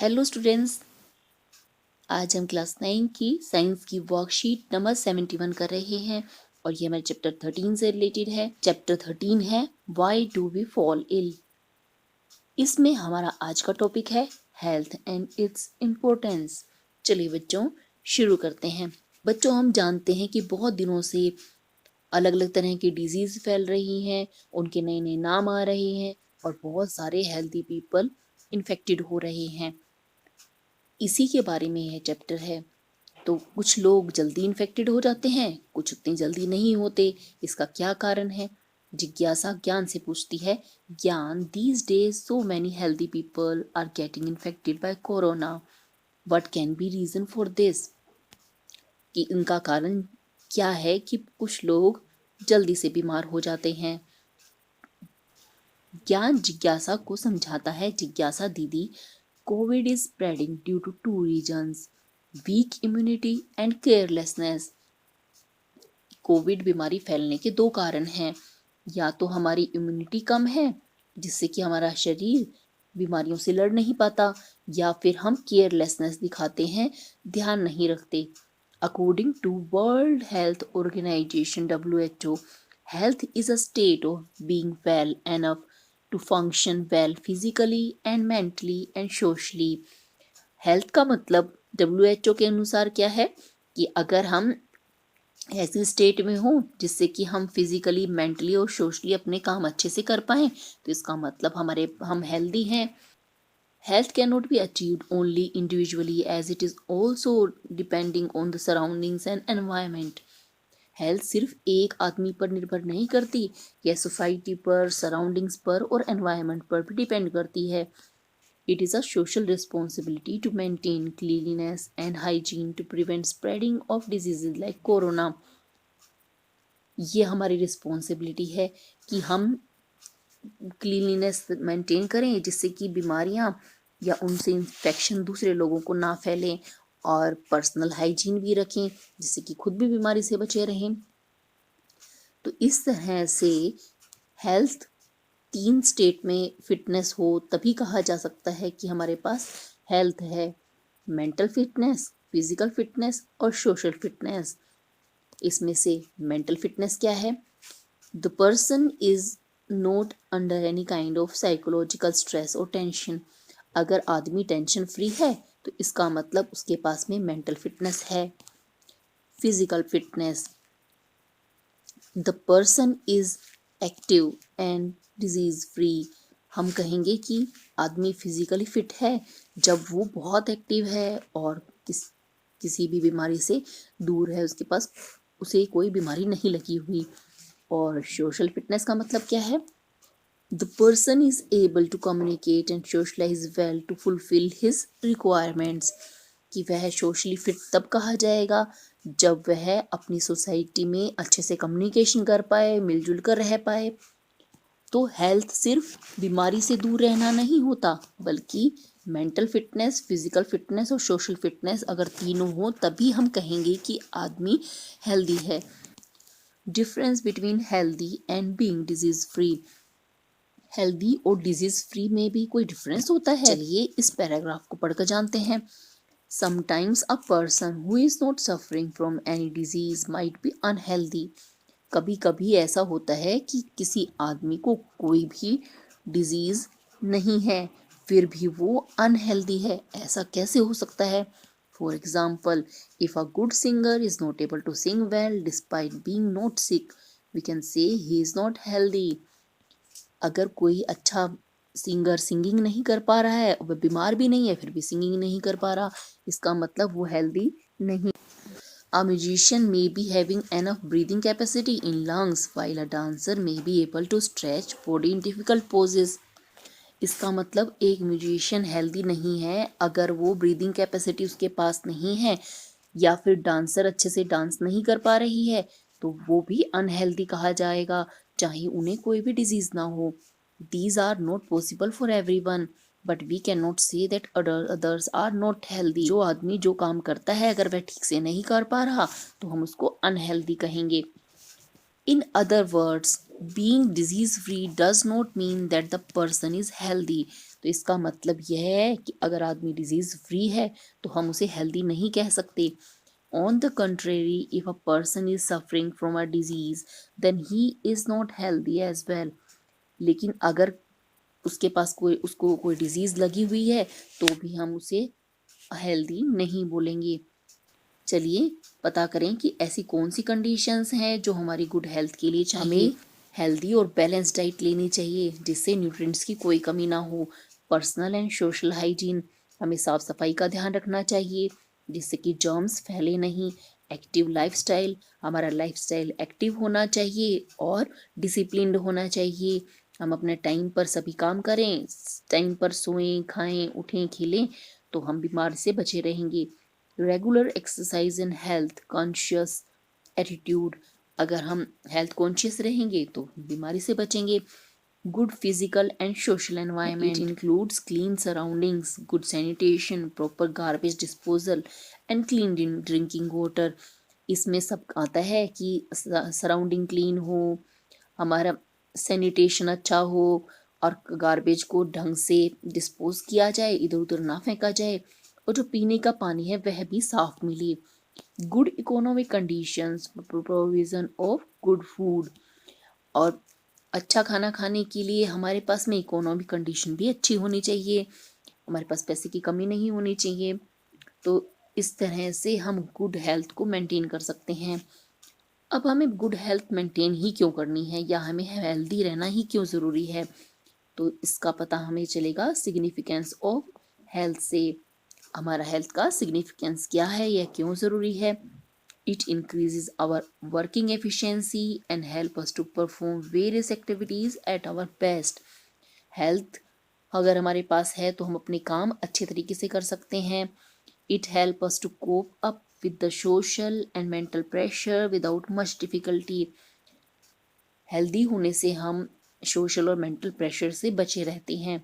Hello students, आज हम class 9 की साइंस की वर्कशीट नंबर 71 कर रहे हैं और ये हमारे चैप्टर 13 से रिलेटेड है। चैप्टर 13 है why do we fall ill. इसमें हमारा आज का टॉपिक है हेल्थ एंड इट्स इम्पोर्टेंस। चलिए बच्चों शुरू करते हैं। बच्चों, हम जानते हैं कि बहुत दिनों से अलग अलग तरह की डिजीज फैल रही हैं, उनके नए नए नाम आ रहे हैं और बहुत सारे हेल्दी पीपल इन्फेक्टेड हो रहे हैं। इसी के बारे में यह चैप्टर है। तो कुछ लोग जल्दी इन्फेक्टेड हो जाते हैं, कुछ उतनी जल्दी नहीं होते। इसका क्या कारण है? जिज्ञासा ज्ञान से पूछती है। Gyan, these days so many healthy people are getting infected by corona, what can be reason for this? कि इनका कारण क्या है कि कुछ लोग जल्दी से बीमार हो जाते हैं। ज्ञान जिज्ञासा को समझाता है। जिज्ञासा दीदी, Covid is spreading due to two reasons, weak immunity and carelessness. Covid बीमारी फैलने के दो कारण हैं। या तो हमारी इम्यूनिटी कम है जिससे कि हमारा शरीर बीमारियों से लड़ नहीं पाता, या फिर हम केयरलेसनेस दिखाते हैं, ध्यान नहीं रखते। According to World Health Organization WHO, health is a state of being well enough to function well physically and mentally and socially। Health का मतलब WHO के अनुसार क्या है कि अगर हम ऐसी स्टेट में हो जिससे कि हम फिजिकली, मेंटली और सोशली अपने काम अच्छे से कर पाएं, तो इसका मतलब हम हेल्दी हैं। Health can not be achieved only individually as it is also depending on the surroundings and environment. Health सिर्फ एक आदमी पर निर्भर नहीं करती, यह सोसाइटी पर, सराउंडिंग्स पर और एनवायरमेंट पर भी डिपेंड करती है। It is a social responsibility to maintain cleanliness and hygiene to prevent spreading of diseases like corona। ये हमारी रिस्पॉन्सिबिलिटी है कि हम क्लीनलीनेस मेंटेन करें जिससे कि बीमारियां या उनसे इन्फेक्शन दूसरे लोगों को ना फैलें, और पर्सनल हाइजीन भी रखें जिससे कि खुद भी बीमारी से बचे रहें। तो इस तरह से हेल्थ 3 स्टेट में फिटनेस हो तभी कहा जा सकता है कि हमारे पास हेल्थ है। मेंटल फिटनेस, फिजिकल फिटनेस और सोशल फिटनेस। इसमें से मेंटल फिटनेस क्या है? The person is not under any kind of psychological stress और टेंशन। अगर आदमी टेंशन फ्री है तो इसका मतलब उसके पास में मेंटल फिटनेस है। Physical fitness, the person is active and disease free. हम कहेंगे कि आदमी फिजिकली फिट है जब वो बहुत एक्टिव है और किसी भी बीमारी से दूर है, उसके पास उसे कोई बीमारी नहीं लगी हुई। और सोशल फिटनेस का मतलब क्या है? The person is able to communicate and socialise well to fulfil his requirements. कि वह सोशली फिट तब कहा जाएगा जब वह अपनी सोसाइटी में अच्छे से कम्युनिकेशन कर पाए, मिलजुल कर रह पाए। तो हेल्थ सिर्फ बीमारी से दूर रहना नहीं होता, बल्कि मेंटल फिटनेस, फिजिकल फिटनेस और सोशल फिटनेस अगर तीनों हो तभी हम कहेंगे कि आदमी हेल्दी है। Difference between healthy and being disease free. Healthy और डिजीज फ्री में भी कोई डिफरेंस होता है? चलिए इस पैराग्राफ को पढ़कर जानते हैं। Sometimes a person who is not suffering from any disease might be unhealthy। कभी कभी ऐसा होता है कि किसी आदमी को कोई भी डिजीज नहीं है फिर भी वो अनहेल्दी है। ऐसा कैसे हो सकता है? For example, if a good singer is not able to sing well despite being not sick, we can say he is not healthy. अगर कोई अच्छा सिंगर सिंगिंग नहीं कर पा रहा है, वह बीमार भी नहीं है फिर भी सिंगिंग नहीं कर पा रहा, इसका मतलब वो हेल्दी नहीं। A musician may be having enough breathing capacity in lungs while a dancer may be able to stretch body in difficult poses। इसका मतलब एक म्यूजिशियन हेल्दी नहीं है अगर वो ब्रीदिंग कैपेसिटी उसके पास नहीं है, या फिर डांसर अच्छे से डांस नहीं कर पा रही है, तो वो भी अनहेल्दी कहा जाएगा, चाहे उन्हें कोई भी डिजीज ना हो। These are not possible for everyone, but we cannot say that others are not healthy। जो आदमी जो काम करता है अगर वह ठीक से नहीं कर पा रहा तो हम उसको अनहेल्दी कहेंगे। In other words, being disease free does not mean that the person is healthy। तो इसका मतलब यह है कि अगर आदमी डिजीज फ्री है तो हम उसे हेल्दी नहीं कह सकते। On the contrary, if a person is suffering from a disease then he is not healthy as well. लेकिन अगर उसके पास उसको कोई डिजीज लगी हुई है तो भी हम उसे हेल्दी नहीं बोलेंगे। चलिए पता करें कि ऐसी कौन सी कंडीशंस हैं जो हमारी गुड हेल्थ के लिए चाहिए। हमें हेल्दी और बैलेंस डाइट लेनी चाहिए जिससे न्यूट्रिएंट्स की कोई कमी ना हो। पर्सनल एंड सोशल हाइजीन, हमें साफ सफाई का ध्यान रखना चाहिए जिससे कि जर्म्स फैले नहीं। एक्टिव लाइफस्टाइल, हमारा लाइफस्टाइल एक्टिव होना चाहिए और डिसिप्लिन्ड होना चाहिए। हम अपने टाइम पर सभी काम करें, टाइम पर सोएं, खाएं, उठें, खेलें तो हम बीमार से बचे रहेंगे। Regular exercise and health conscious attitude, अगर हम हेल्थ कॉन्शियस रहेंगे तो बीमारी से बचेंगे। Good physical and social environment, it includes clean surroundings, good sanitation, proper garbage disposal and clean drinking water. इसमें सब आता है कि सराउंडिंग क्लीन हो, हमारा सैनिटेशन अच्छा हो और गार्बेज को ढंग से डिस्पोज किया जाए, इधर उधर ना फेंका जाए, और जो पीने का पानी है वह भी साफ मिले। Good economic conditions, provision of good food, और अच्छा खाना खाने के लिए हमारे पास में इकोनॉमिक कंडीशन भी अच्छी होनी चाहिए, हमारे पास पैसे की कमी नहीं होनी चाहिए। तो इस तरह से हम गुड हेल्थ को मेंटेन कर सकते हैं। अब हमें गुड हेल्थ मेंटेन ही क्यों करनी है या हमें हेल्दी रहना ही क्यों ज़रूरी है, तो इसका पता हमें चलेगा सिग्निफिकेंस ऑफ हेल्थ से। हमारा हेल्थ का सिग्निफिकेंस क्या है, यह क्यों ज़रूरी है। It increases our working efficiency and help us to perform various activities at our best. Health अगर हमारे पास है तो हम अपने काम अच्छे तरीके से कर सकते हैं। It help us to cope up with the social and mental pressure without much difficulty। Healthy होने से हम सोशल और मेंटल प्रेशर से बचे रहते हैं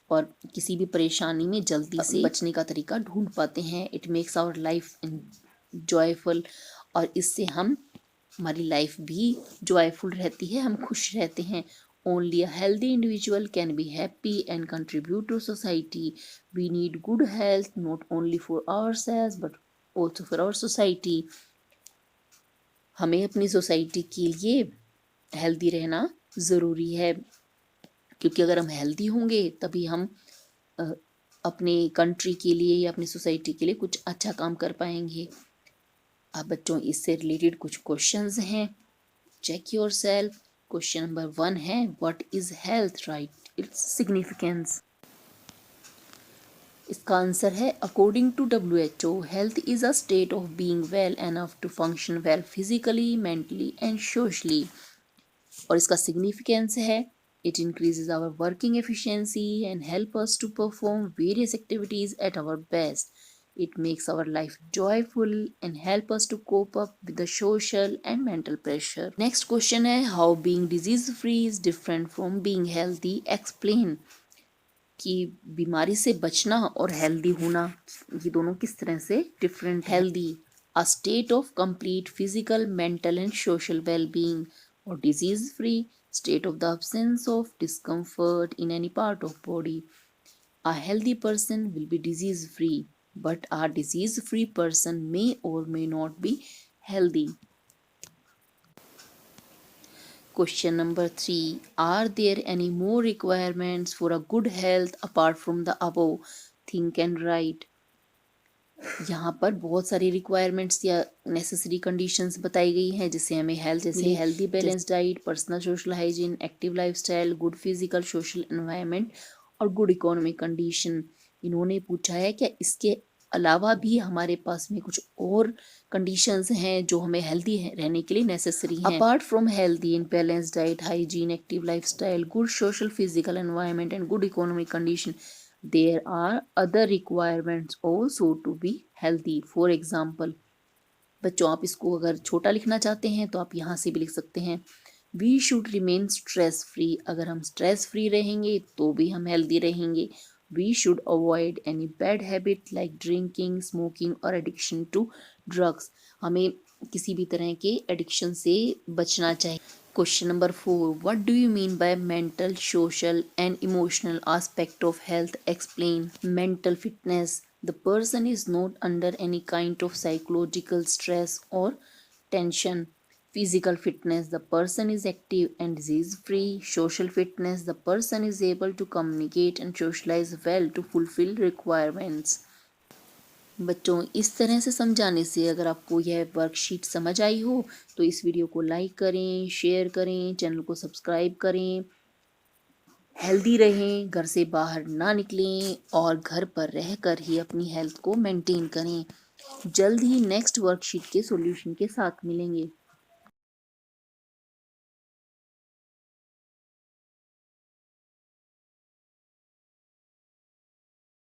और किसी भी परेशानी में जल्दी से बचने का तरीका ढूंढ पाते हैं। It makes our life joyful, और इससे हमारी लाइफ भी जॉयफुल रहती है, हम खुश रहते हैं। Only a healthy individual can be happy and contribute to society. We need good health not only for ourselves but also for our society. हमें अपनी सोसाइटी के लिए हेल्दी रहना ज़रूरी है, क्योंकि अगर हम हेल्दी होंगे तभी हम अपने कंट्री के लिए या अपनी सोसाइटी के लिए कुछ अच्छा काम कर पाएंगे। अब बच्चों इससे रिलेटेड कुछ क्वेश्चंस हैं, check your self. Question number 1 है, what is health, write its significance. इसका आंसर है, according to WHO health is a state of being well enough to function well physically, mentally and socially. और इसका significance है, it increases our working efficiency and help us to perform various activities at our best. It makes our life joyful and help us to cope up with the social and mental pressure. Next question है, how being disease free is different from being healthy, explain। कि बीमारी से बचना और healthy होना ये दोनों किस तरह से different. Healthy, a state of complete physical, mental and social well-being, और disease free, state of the absence of discomfort in any part of body. A healthy person will be disease free, but a disease free person may or may not be healthy. Question number 3, are there any more requirements for a good health apart from the above? Think and write. यहाँ पर बहुत सारी requirements या necessary conditions बताई गई हैं जिससे हमें हेल्थ, जैसे healthy balance diet, personal social hygiene, active lifestyle, good physical social environment और गुड इकोनॉमिक कंडीशन। इन्होंने पूछा है क्या इसके अलावा भी हमारे पास में कुछ और कंडीशंस हैं जो हमें हेल्दी रहने के लिए नेसेसरी हैं। Apart from healthy and balance diet, hygiene, active lifestyle, good social physical environment and good economic condition, there are other requirements also to be healthy. For example, बच्चों आप इसको अगर छोटा लिखना चाहते हैं तो आप यहाँ से भी लिख सकते हैं, we should remain stress free. अगर हम स्ट्रेस फ्री रहेंगे तो भी हम हेल्दी रहेंगे। We should avoid any bad habit like drinking, smoking और एडिक्शन टू ड्रग्स। हमें किसी भी तरह के एडिक्शन से बचना चाहिए। Question number 4. What do you mean by mental, social, and emotional aspect of health? Explain. Mental fitness. The person is not under any kind of psychological stress or tension. Physical fitness. The person is active and disease free. Social fitness. The person is able to communicate and socialize well to fulfill requirements. बच्चों, इस तरह से समझाने से अगर आपको यह worksheet समझ आई हो तो इस वीडियो को लाइक करें, शेयर करें, चैनल को सब्सक्राइब करें। हेल्दी रहें, घर से बाहर ना निकलें और घर पर रहकर ही अपनी हेल्थ को मेंटेन करें। जल्द ही नेक्स्ट वर्कशीट के सॉल्यूशन के साथ मिलेंगे।